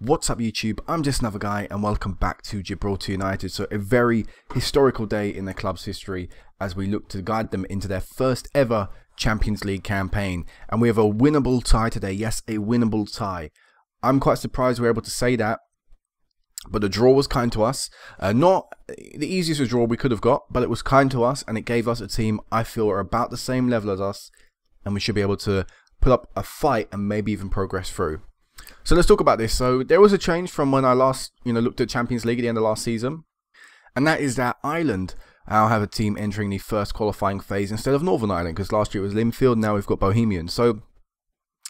What's up YouTube, I'm just another guy and welcome back to Gibraltar United. So a very historical day in the club's history as we look to guide them into their first ever Champions League campaign. And we have a winnable tie today, yes, a winnable tie. I'm quite surprised we're able to say that, but the draw was kind to us. Not the easiest draw we could have got, but it was kind to us and it gave us a team I feel are about the same level as us, and we should be able to put up a fight and maybe even progress through. So let's talk about this. So there was a change from when I last, looked at Champions League at the end of last season, and that is that Ireland now have a team entering the first qualifying phase instead of Northern Ireland, because last year it was Linfield, now we've got Bohemian. So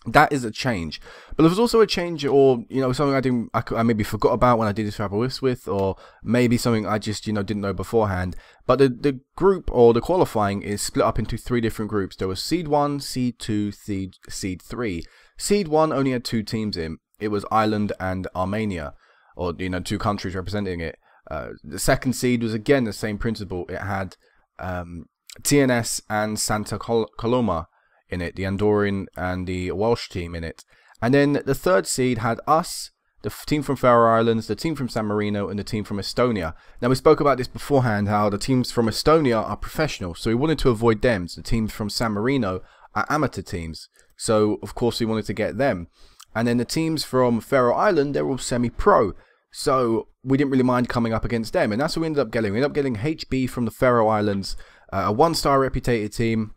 that is a change. But there was also a change, or something I maybe forgot about when I did this for Aberystwyth, or maybe something I just didn't know beforehand. But the group, or the qualifying, is split up into three different groups. There was Seed 1, Seed 2, Seed 3. Seed 1 only had two teams in. It was Ireland and Armenia, or two countries representing it. The second seed was again the same principle. It had TNS and Santa Coloma in it, the Andorran and the Welsh team in it. And then the third seed had us, the team from Faroe Islands, the team from San Marino, and the team from Estonia. Now, we spoke about this beforehand, how the teams from Estonia are professional, so we wanted to avoid them. So the teams from San Marino are amateur teams, so of course we wanted to get them. And then the teams from Faroe Island, they're all semi-pro, so we didn't really mind coming up against them, and that's what we ended up getting. We ended up getting HB from the Faroe Islands, a one-star reputed team,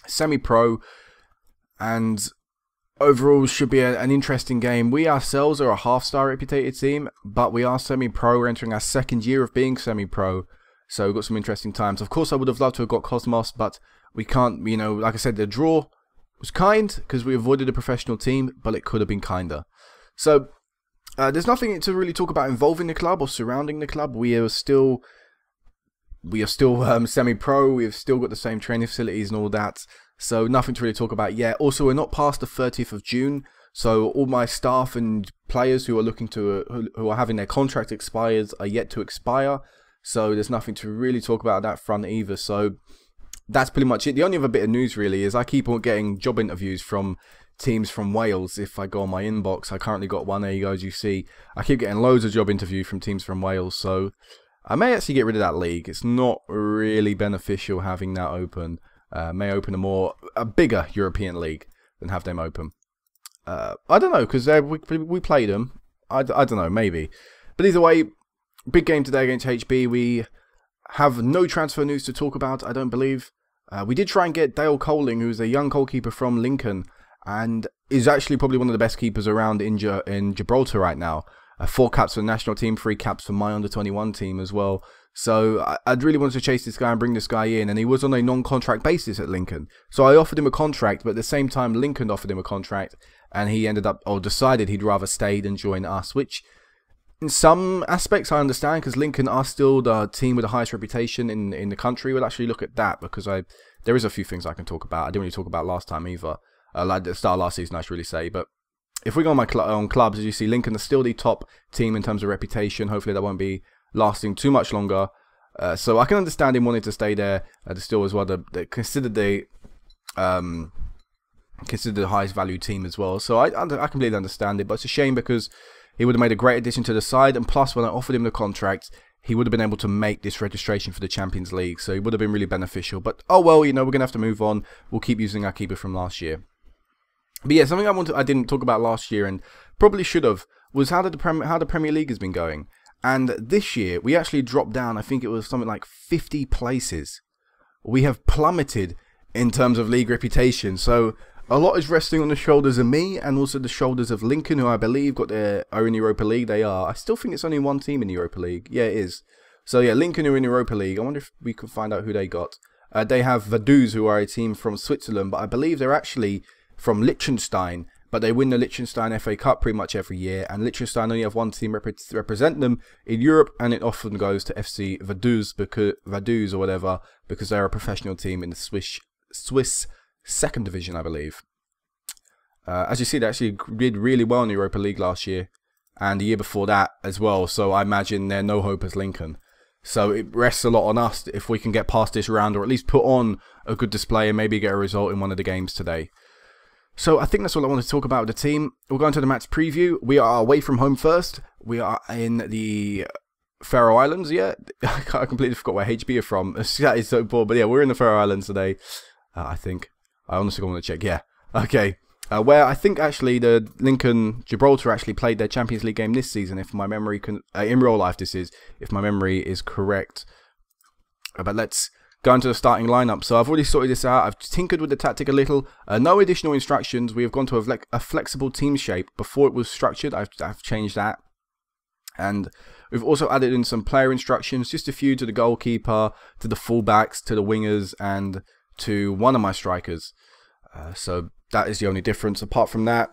semi-pro, and overall should be an interesting game. We ourselves are a half-star reputed team, but we are semi-pro. We're entering our second year of being semi-pro, so we've got some interesting times. Of course, I would have loved to have got Cosmos, but we can't. Like I said, the draw was kind because we avoided a professional team, but it could have been kinder. So there's nothing to really talk about involving the club or surrounding the club. We are still semi-pro. We've still got the same training facilities and all that. So nothing to really talk about yet. Also, we're not past the 30th of June. So all my staff and players who are looking to, who are having their contract expired are yet to expire. So there's nothing to really talk about that front either. So that's pretty much it. The only other bit of news really is I keep on getting job interviews from teams from Wales. If I go on my inbox, I currently got one. There you go, as you see. I keep getting loads of job interviews from teams from Wales. So I may actually get rid of that league. It's not really beneficial having that open. May open a bigger European league than have them open. I don't know, because we played them. I don't know, maybe. But either way, big game today against HB. We have no transfer news to talk about, I don't believe. We did try and get Dale Coling, who's a young goalkeeper from Lincoln, and is actually probably one of the best keepers around in Gibraltar right now. 4 caps for the national team, 3 caps for my under-21 team as well. So I'd really wanted to chase this guy and bring this guy in, and he was on a non-contract basis at Lincoln. So I offered him a contract, but at the same time Lincoln offered him a contract, and he ended up, or decided he'd rather stay than join us, which in some aspects I understand, because Lincoln are still the team with the highest reputation in the country. We'll actually look at that, because there is a few things I can talk about. I didn't really talk about last time either, like the start of last season I should really say. But if we go on my clubs, as you see, Lincoln are still the top team in terms of reputation. Hopefully that won't be lasting too much longer. So I can understand him wanting to stay there. Still as well, they considered the highest value team as well. So I completely understand it, but it's a shame because he would have made a great addition to the side, and plus when I offered him the contract, he would have been able to make this registration for the Champions League, so it would have been really beneficial. But oh well, we're going to have to move on. We'll keep using our keeper from last year. But yeah, something I didn't talk about last year, and probably should have, was how the Premier League has been going. And this year, we actually dropped down, I think it was something like 50 places. We have plummeted in terms of league reputation. So a lot is resting on the shoulders of me and also the shoulders of Lincoln, who I believe got their own Europa League. They are. I still think it's only one team in the Europa League. Yeah, it is. So yeah, Lincoln are in the Europa League. I wonder if we could find out who they got. They have Vaduz, who are a team from Switzerland, but I believe they're actually from Liechtenstein. But they win the Liechtenstein FA Cup pretty much every year, and Liechtenstein only have one team represent them in Europe, and it often goes to FC Vaduz or whatever, because they're a professional team in the Swiss second division, I believe. As you see, they actually did really well in the Europa League last year, and the year before that as well. So I imagine they're no hope as Lincoln. So it rests a lot on us if we can get past this round, or at least put on a good display and maybe get a result in one of the games today. So I think that's all I wanted to talk about with the team. We'll go into the match preview. We are away from home first. We are in the Faroe Islands, yeah. I completely forgot where HB are from. That is so poor. But yeah, we're in the Faroe Islands today, I think. I honestly want to check. Yeah. Okay. Where I think actually the Lincoln Gibraltar actually played their Champions League game this season, if my memory can, in real life this is, if my memory is correct. But let's go into the starting lineup. So I've already sorted this out. I've tinkered with the tactic a little. No additional instructions. We have gone to a flexible team shape. Before it was structured, I've changed that. And we've also added in some player instructions, just a few to the goalkeeper, to the fullbacks, to the wingers, and to one of my strikers. So that is the only difference. Apart from that,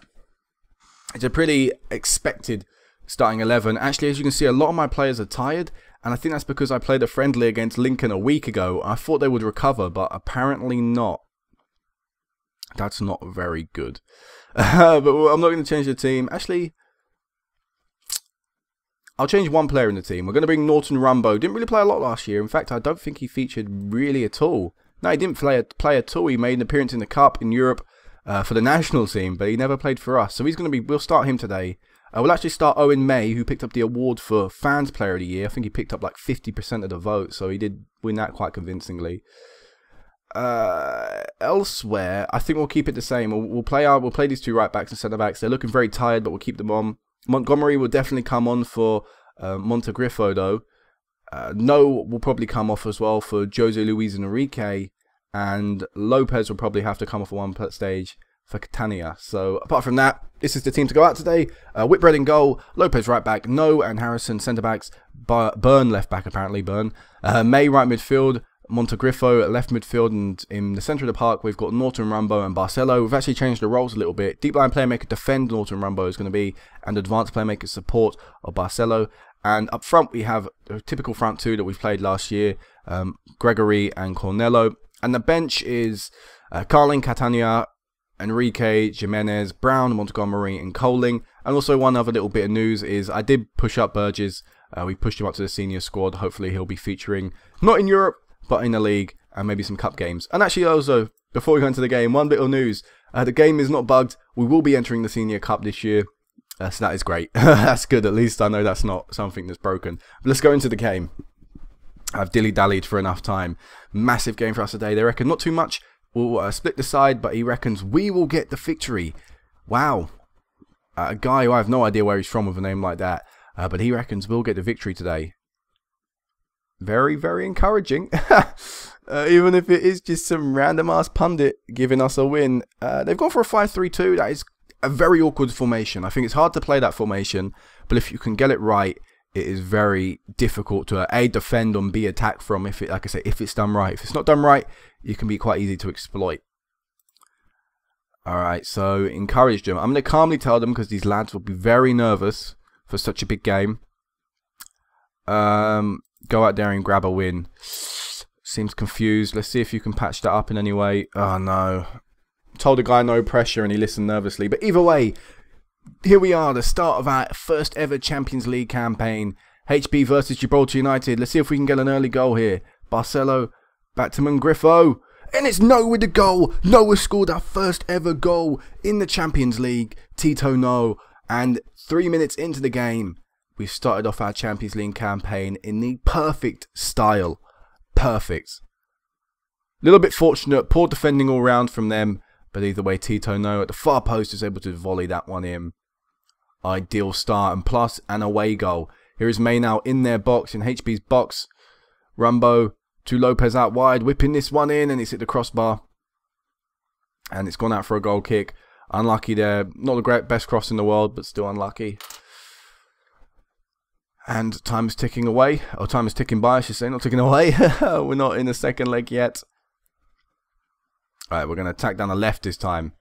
it's a pretty expected starting 11. Actually, as you can see, a lot of my players are tired, and I think that's because I played a friendly against Lincoln a week ago. I thought they would recover, but apparently not. That's not very good. But I'm not going to change the team. Actually, I'll change one player in the team. We're going to bring Norton Rumbo. Didn't really play a lot last year. In fact, I don't think he featured really at all. No, he didn't play at all. He made an appearance in the Cup in Europe for the national team, but he never played for us. So he's going to be. We'll start him today. We'll actually start Owen May, who picked up the award for Fans Player of the Year. I think he picked up like 50% of the vote, so he did win that quite convincingly. Elsewhere, I think we'll keep it the same. We'll play these two right backs and centre backs. They're looking very tired, but we'll keep them on. Montgomery will definitely come on for Montegrifo, though. No will probably come off as well for Jose Luis Enrique, and Lopez will probably have to come off at one stage for Catania. So apart from that, this is the team to go out today. Whitbread in goal, Lopez right back, No and Harrison centre backs, Byrne left back apparently, Byrne. May right midfield, Montegrifo left midfield, and in the centre of the park we've got Norton Rumbo and Barcelo. We've actually changed the roles a little bit. Deep line playmaker defend Norton Rumbo is going to be, and advanced playmaker support of Barcelo. And up front we have a typical front two that we've played last year, Gregory and Cornello. And the bench is Carling, Catania, Enrique, Jimenez, Brown, Montgomery and Coling. And also one other little bit of news is I did push up Burgess. We pushed him up to the senior squad. Hopefully he'll be featuring, not in Europe, but in the league and maybe some cup games. And actually also, before we go into the game, one bit of news. The game is not bugged. We will be entering the senior cup this year. So that is great. That's good. At least I know that's not something that's broken. But let's go into the game. I've dilly-dallied for enough time. Massive game for us today. They reckon not too much. We'll split the side, but he reckons we will get the victory. Wow. A guy who I have no idea where he's from with a name like that. But he reckons we'll get the victory today. Very, very encouraging. Even if it is just some random-ass pundit giving us a win. They've gone for a 5-3-2. That is a very awkward formation. I think it's hard to play that formation. But if you can get it right, it is very difficult to A, defend and B, attack from. If it, like I say, if it's done right. If it's not done right, you can be quite easy to exploit. Alright, so encourage them. I'm going to calmly tell them because these lads will be very nervous for such a big game. Go out there and grab a win. Seems confused. Let's see if you can patch that up in any way. Oh no. Told the guy no pressure and he listened nervously. But either way, here we are, the start of our first ever Champions League campaign. HB versus Gibraltar United. Let's see if we can get an early goal here. Barcelo back to Mongrifo. And it's No with the goal. No has scored our first ever goal in the Champions League. Tito No. And 3 minutes into the game, we've started off our Champions League campaign in the perfect style. Perfect. A little bit fortunate. Poor defending all round from them. But either way, Tito No at the far post is able to volley that one in. Ideal start. And plus an away goal. Here is May now in their box, in HB's box. Rumbo to Lopez out wide. Whipping this one in and it's hit the crossbar. And it's gone out for a goal kick. Unlucky there. Not the best cross in the world, but still unlucky. And time is ticking away. Or time is ticking by, I should say. Not ticking away. We're not in the second leg yet. Alright, we're going to attack down the left this time.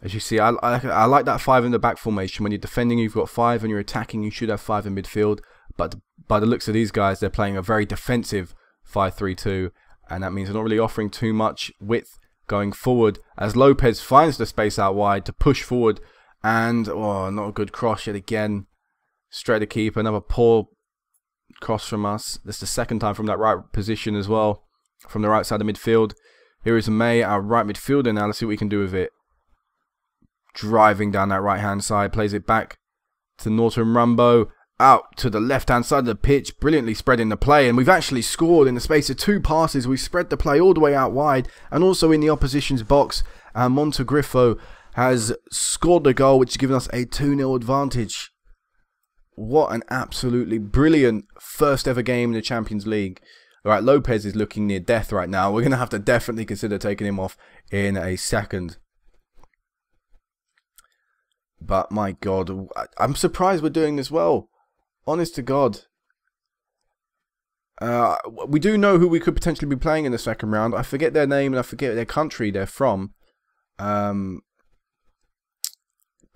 As you see, I like that 5 in the back formation. When you're defending, you've got 5. When you're attacking, you should have 5 in midfield. But by the looks of these guys, they're playing a very defensive 5-3-2. And that means they're not really offering too much width going forward. As Lopez finds the space out wide to push forward. And, oh, not a good cross yet again. Straight to keeper. Another poor cross from us. That's the second time from that right position as well. From the right side of midfield. Here is May, our right midfielder now. Let's see what we can do with it. driving down that right-hand side, plays it back to Norton Rumbo, out to the left-hand side of the pitch, brilliantly spreading the play, and we've actually scored in the space of 2 passes. We spread the play all the way out wide, and also in the opposition's box, and Montegriffo has scored the goal, which has given us a 2-0 advantage. What an absolutely brilliant first ever game in the Champions League. Alright, Lopez is looking near death right now. We're going to have to definitely consider taking him off in a second. But my God, I'm surprised we're doing this well. Honest to God. We do know who we could potentially be playing in the second round. I forget their name and I forget their country they're from.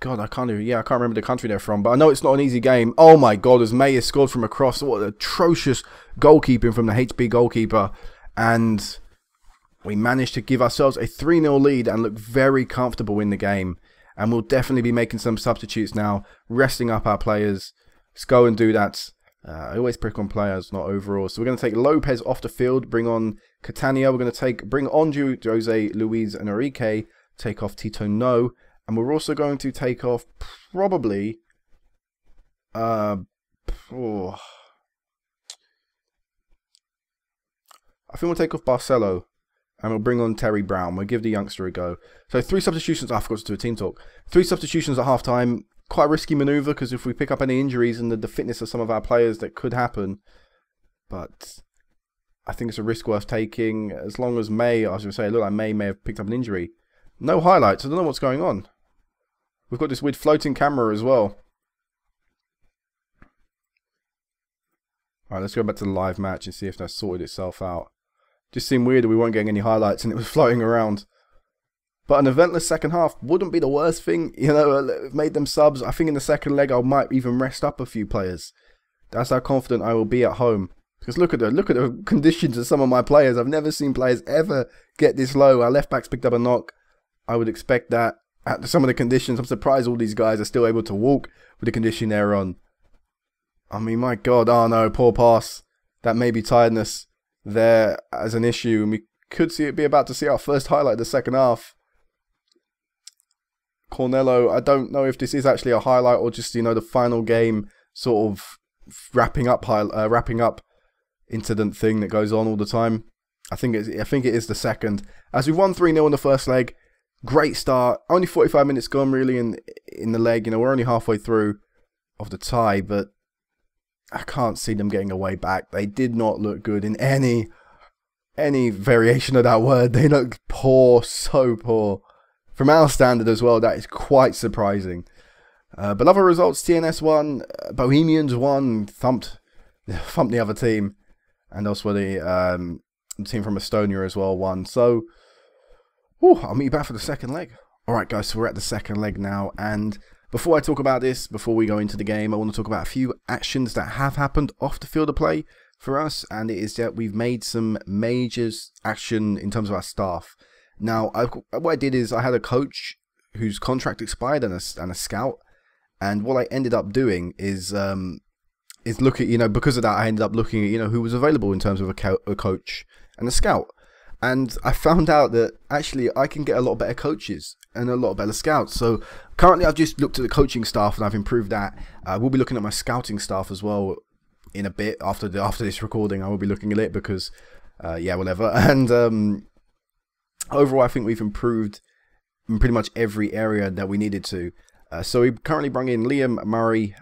God, I can't remember the country they're from, but I know it's not an easy game. Oh my God, as May has scored from across, what atrocious goalkeeping from the HB goalkeeper, and we managed to give ourselves a 3-0 lead and look very comfortable in the game. And we'll definitely be making some substitutes now, resting up our players. Let's go and do that. I always pick on players, not overall. So we're going to take Lopez off the field, bring on Catania. We're going to bring on Jose Luis Enrique, take off Tito No. And we're also going to take off probably I think we'll take off Barcelo and we'll bring on Terry Brown. We'll give the youngster a go. So 3 substitutions. I forgot to do a team talk. 3 substitutions at half time. Quite a risky manoeuvre because if we pick up any injuries and the fitness of some of our players, that could happen. But I think it's a risk worth taking. As long as May, I was going to say, look like May have picked up an injury. No highlights. I don't know what's going on. We've got this weird floating camera as well. Alright, let's go back to the live match and see if that sorted itself out. Just seemed weird that we weren't getting any highlights and it was floating around. But an eventless second half wouldn't be the worst thing. You know, we've made them subs. I think in the second leg I might even rest up a few players. That's how confident I will be at home. Because look at the conditions of some of my players. I've never seen players ever get this low. Our left back's picked up a knock. I would expect that. At some of the conditions, I'm surprised all these guys are still able to walk with the condition they're on. I mean, my God, oh no, poor pass. That may be tiredness there as an issue, and we could be about to see our first highlight of the second half. Cornello, I don't know if this is actually a highlight or just, you know, the final game sort of wrapping up incident thing that goes on all the time. I think it is the second. As we won 3-0 in the first leg. Great start. Only 45 minutes gone really in the leg. You know, we're only halfway through of the tie, but I can't see them getting a way back. They did not look good in any variation of that word. They look poor, so poor. From our standard as well, that is quite surprising. But other results, TNS won, Bohemians won, thumped the other team, and also the team from Estonia as well won. So, I'll meet you back for the second leg. Alright guys, so we're at the second leg now, and before I talk about this, before we go into the game, I want to talk about a few actions that have happened off the field of play for us, and it is that we've made some major action in terms of our staff. Now, what I did is I had a coach whose contract expired and a scout, and what I ended up doing is look at, you know, because of that, I ended up looking at, you know, who was available in terms of a coach and a scout. And I found out that actually I can get a lot better coaches and a lot better scouts. So currently I've just looked at the coaching staff and I've improved that. We'll be looking at my scouting staff as well in a bit after this recording. I will be looking at it because, yeah, whatever. And overall, I think we've improved in pretty much every area that we needed to. So we currently brought in Liam Murray,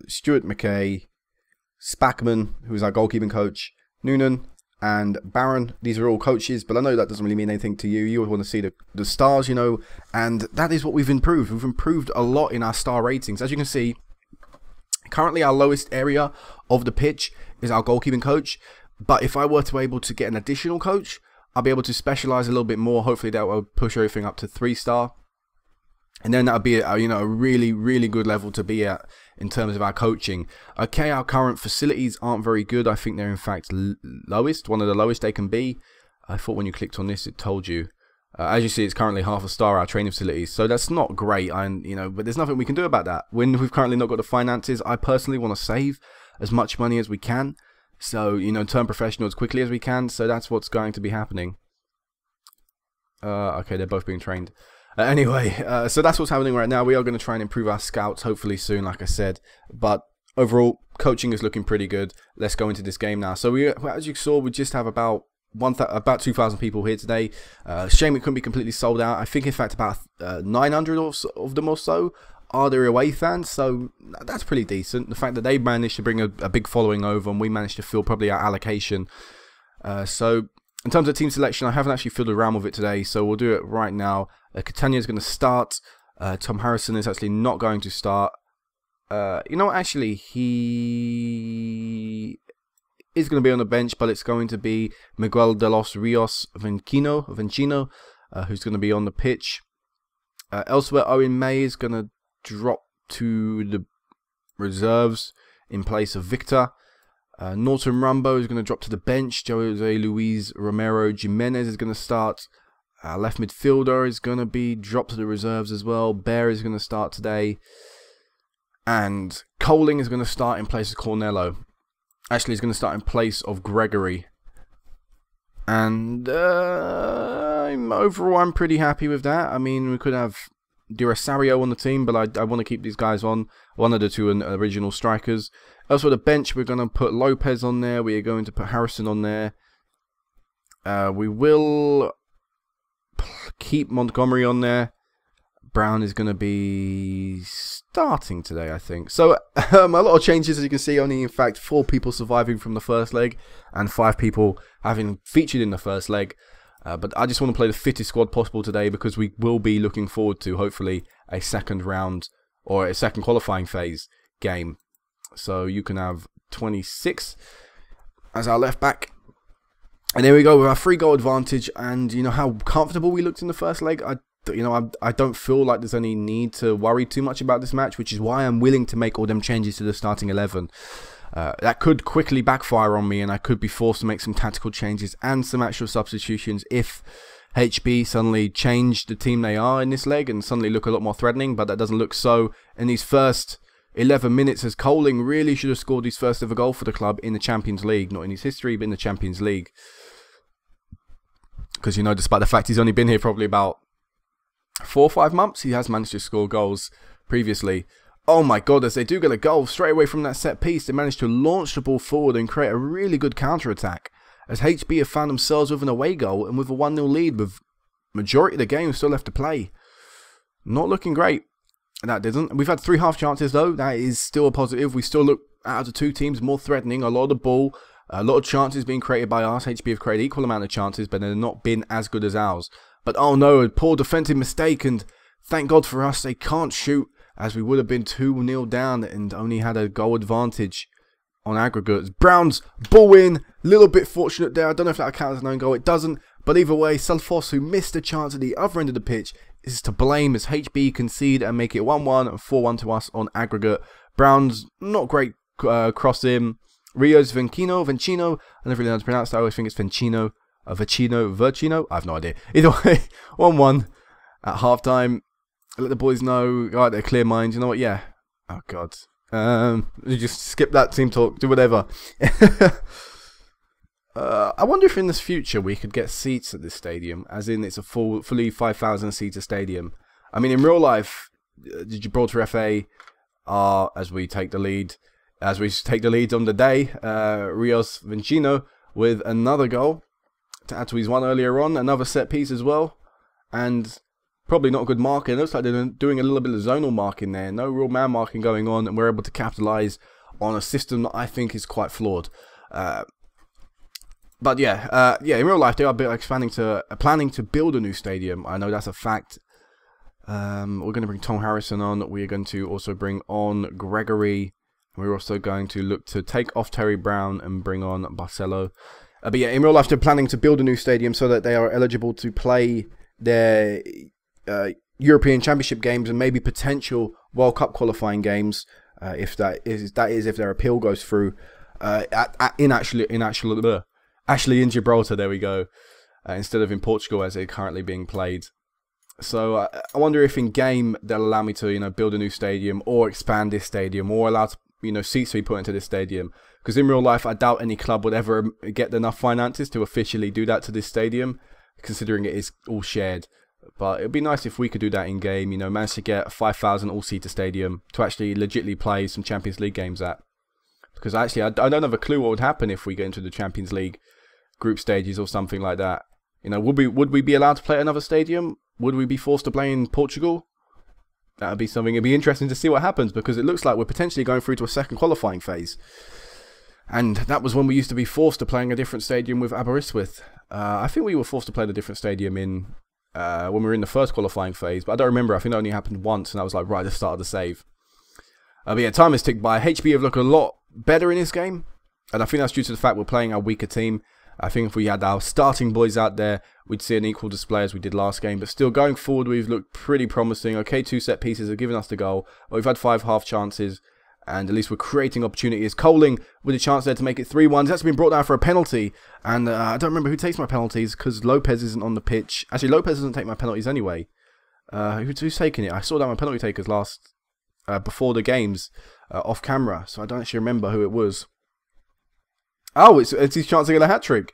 Stuart McKay, Spackman, who's our goalkeeping coach, Noonan, and Barron. These are all coaches, but I know that doesn't really mean anything to you. You want to see the stars, you know, and that is what we've improved. We've improved a lot in our star ratings. As you can see, currently our lowest area of the pitch is our goalkeeping coach, but if I were to be able to get an additional coach, I'll be able to specialize a little bit more. Hopefully that will push everything up to 3-star. And then that would be you know, a really, really good level to be at in terms of our coaching. Okay, our current facilities aren't very good. I think they're in fact lowest, one of the lowest they can be. I thought when you clicked on this, it told you. As you see, it's currently half a star, our training facilities. So that's not great, you know, but there's nothing we can do about that. When we've currently not got the finances, I personally want to save as much money as we can. So, you know, turn professional as quickly as we can. So that's what's going to be happening. Okay, they're both being trained. Anyway, so that's what's happening right now. We are going to try and improve our scouts, hopefully soon, like I said. But overall, coaching is looking pretty good. Let's go into this game now. So as you saw, we just have about 2,000 people here today. Shame it couldn't be completely sold out. I think, in fact, about 900 of them or so are their away fans. So that's pretty decent. The fact that they managed to bring a big following over and we managed to fill probably our allocation. So in terms of team selection, I haven't actually fiddled around with it today, so we'll do it right now. Catania is going to start. Tom Harrison is actually not going to start. You know what, actually, he is going to be on the bench, but it's going to be Miguel de los Rios Vencino, who's going to be on the pitch. Elsewhere, Owen May is going to drop to the reserves in place of Victor. Norton Rumbo is going to drop to the bench. Jose Luis Romero Jimenez is going to start. Left midfielder is going to be dropped to the reserves as well. Bear is going to start today. And Coling is going to start in place of Cornello. Actually, he's going to start in place of Gregory. And overall, I'm pretty happy with that. I mean, we could have Di Rosario on the team, but I want to keep these guys on. One of the two original strikers. Also, the bench, we're going to put Lopez on there. We are going to put Harrison on there. We will keep Montgomery on there. Brown is going to be starting today, I think. So, a lot of changes, as you can see. Only, in fact, 4 people surviving from the first leg and 5 people having featured in the first leg. But I just want to play the fittest squad possible today because we will be looking forward to, hopefully, a second round or a second qualifying phase game. So, you can have 26 as our left back. And there we go with our 3-goal advantage. And you know how comfortable we looked in the first leg? I don't feel like there's any need to worry too much about this match, which is why I'm willing to make all them changes to the starting 11. That could quickly backfire on me, and I could be forced to make some tactical changes and some actual substitutions if HB suddenly change the team they are in this leg and suddenly look a lot more threatening, but that doesn't look so in these first 11 minutes, as Coling really should have scored his first ever goal for the club in the Champions League. Not in his history, but in the Champions League. Because, you know, despite the fact he's only been here probably about 4 or 5 months, he has managed to score goals previously. Oh my god, as they do get a goal straight away from that set piece, they managed to launch the ball forward and create a really good counter-attack. As HB have found themselves with an away goal and with a 1-0 lead with majority of the game still left to play. Not looking great. That didn't. We've had 3 half chances though. That is still a positive. We still look, out of the 2 teams, more threatening. A lot of the ball, a lot of chances being created by us. HB have created equal amount of chances, but they've not been as good as ours. But oh no, a poor defensive mistake, and thank God for us, they can't shoot, as we would have been 2-0 down and only had a goal advantage on aggregates. Brown's ball in, little bit fortunate there. I don't know if that counts as an own goal. It doesn't. But either way, Salfos, who missed a chance at the other end of the pitch, is to blame as HB concede and make it 1-1 and 4-1 to us on aggregate. Brown's not great cross in. Rios Vencino, I never really know how to pronounce that. I always think it's Vencino, Vercino. I have no idea. Either way, 1-1 at half time. Let the boys know, right, they're clear minds. You know what? Yeah. Oh god. You just skip that team talk. Do whatever. I wonder if in this future we could get seats at this stadium, as in it's a fully 5,000 seater stadium. I mean, in real life, the Gibraltar FA are, as we take the lead on the day, Rios Vencino with another goal to add to his one earlier on, another set piece as well, and probably not good marking. It looks like they're doing a little bit of zonal marking there. No real man marking going on, and we're able to capitalise on a system that I think is quite flawed. But yeah, in real life they are planning to build a new stadium. I know that's a fact. We're going to bring Tom Harrison on. We are going to also bring on Gregory. We're also going to look to take off Terry Brown and bring on Barcelo. But yeah, in real life they're planning to build a new stadium so that they are eligible to play their European Championship games and maybe potential World Cup qualifying games, if their appeal goes through. Actually in Gibraltar, there we go, instead of in Portugal as they're currently being played. So I wonder if in game they'll allow me to, build a new stadium or expand this stadium or allow seats to be put into this stadium. Because in real life, I doubt any club would ever get enough finances to officially do that to this stadium, considering it is all shared But it'd be nice if we could do that in game, you know, manage to get a 5,000 all-seater stadium to actually legitimately play some Champions League games at. Because actually, I don't have a clue what would happen if we get into the Champions League group stages or something like that. You know, would we be allowed to play at another stadium? Would we be forced to play in Portugal? That would be something. It'd be interesting to see what happens, because it looks like we're potentially going through to a second qualifying phase. And that was when we used to be forced to play in a different stadium with Aberystwyth. I think we were forced to play in a different stadium in when we were in the first qualifying phase, but I don't remember. I think it only happened once, and I was like right at the start of the save. But yeah, time has ticked by. HB have looked a lot better in this game, and I think that's due to the fact we're playing our weaker team. I think if we had our starting boys out there, we'd see an equal display as we did last game. But still, going forward, we've looked pretty promising. Okay, 2 set pieces have given us the goal. We've had 5 half chances, and at least we're creating opportunities. Coling with a chance there to make it 3-1. That's been brought down for a penalty, and I don't remember who takes my penalties because Lopez isn't on the pitch. Actually, Lopez doesn't take my penalties anyway. Who's taking it? I saw that my penalty takers before the games off camera, so I don't actually remember who it was. Oh, it's his chance to get a hat-trick.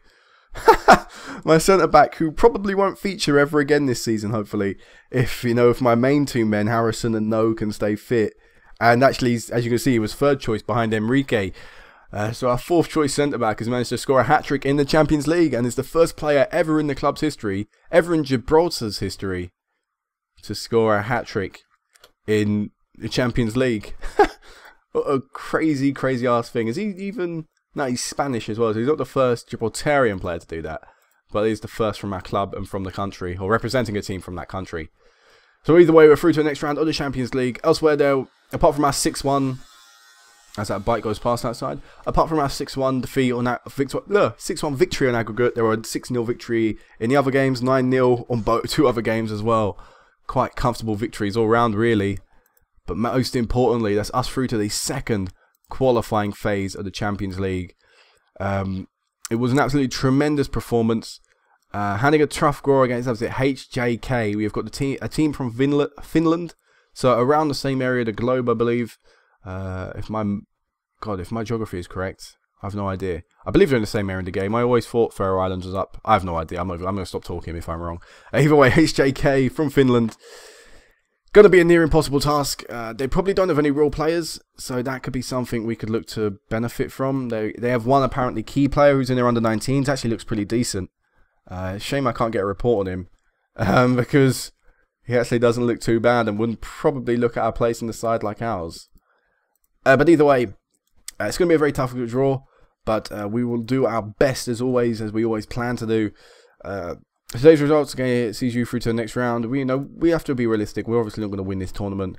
My centre-back, who probably won't feature ever again this season, hopefully, if my main 2 men, Harrison and No, can stay fit. And actually, as you can see, he was 3rd choice behind Enrique. So our 4th choice centre-back has managed to score a hat-trick in the Champions League, and is the first player ever in the club's history, ever in Gibraltar's history, to score a hat-trick in the Champions League. What a crazy, crazy-ass thing. Is he even... No, he's Spanish as well, so he's not the first Gibraltarian player to do that. But he's the first from our club and from the country, or representing a team from that country. So either way, we're through to the next round of the Champions League. Elsewhere there, apart from our 6-1, as that bike goes past outside, apart from our 6-1 defeat on that 6-1 victory on aggregate, there were a 6-0 victory in the other games, 9-0 on 2 other games as well. Quite comfortable victories all round, really. But most importantly, that's us through to the second qualifying phase of the Champions League. It was an absolutely tremendous performance. Handing a tough draw against HJK. We have got a team from Finland, so around the same area of the globe, I believe. If my geography is correct, I have no idea. I believe they're in the same area of the game. I always thought Faroe Islands was up. I have no idea. I'm going to stop talking if I'm wrong. Either way, HJK from Finland. Going to be a near impossible task. They probably don't have any real players, so that could be something we could look to benefit from. They have one apparently key player who's in their under-19s. Actually looks pretty decent. Shame I can't get a report on him, because he actually doesn't look too bad and wouldn't probably look at our place in the side like ours. But either way, it's going to be a very tough draw, but we will do our best as always, as we always plan to do. Today's results again sees you through to the next round. We have to be realistic. We're obviously not going to win this tournament.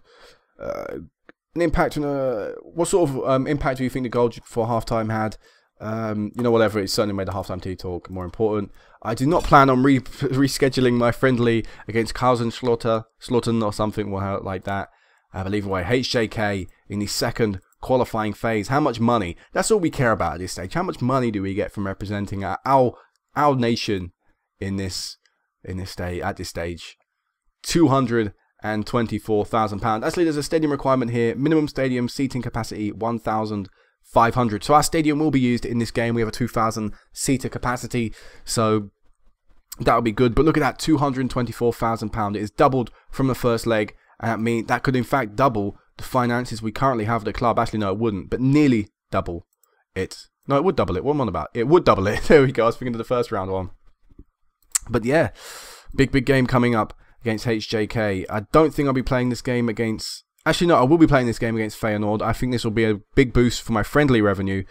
An impact on what sort of impact do you think the goal for halftime had? Whatever. It certainly made the halftime tea talk more important. I do not plan on rescheduling my friendly against Kaiserslautern or something like that. I believe away HJK in the second qualifying phase. How much money? That's all we care about at this stage. How much money do we get from representing our nation in this stage? £224,000. Actually, there's a stadium requirement here. Minimum stadium seating capacity 1,500. So our stadium will be used in this game. We have a 2,000 seater capacity, so that'll be good. But look at that, £224,000. It is doubled from the first leg, and that could in fact double the finances we currently have at the club. Actually, no, it wouldn't, but nearly double it. No, it would double it. What am I on about? It would double it. There we go. I was thinking of the first round one. But yeah, big game coming up against HJK. I don't think I'll be playing this game against... Actually, no, I will be playing this game against Feyenoord. I think this will be a big boost for my friendly revenue.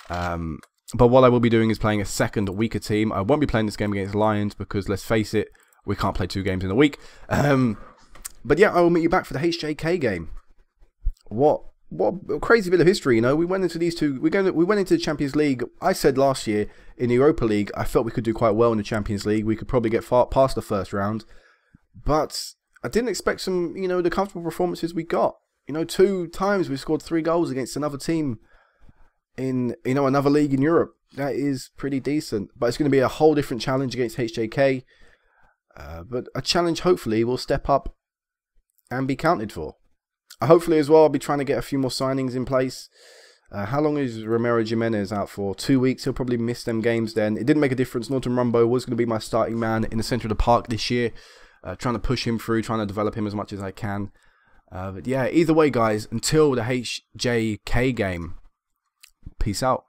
But what I will be doing is playing a second weaker team. I won't be playing this game against Lions because, let's face it, we can't play 2 games in a week. But yeah, I will meet you back for the HJK game. What a crazy bit of history, We went into these two. We went into the Champions League. I said last year in the Europa League, I felt we could do quite well in the Champions League. We could probably get far past the first round, but I didn't expect some, the comfortable performances we got. 2 times we scored 3 goals against another team in another league in Europe. That is pretty decent. But it's going to be a whole different challenge against HJK. But a challenge hopefully will step up and be counted for. Hopefully as well, I'll be trying to get a few more signings in place. How long is Romero Jimenez out for? 2 weeks. He'll probably miss them games then. It didn't make a difference. Norton Rumbo was going to be my starting man in the centre of the park this year. trying to push him through, trying to develop him as much as I can. But yeah, either way, guys, until the HJK game, peace out.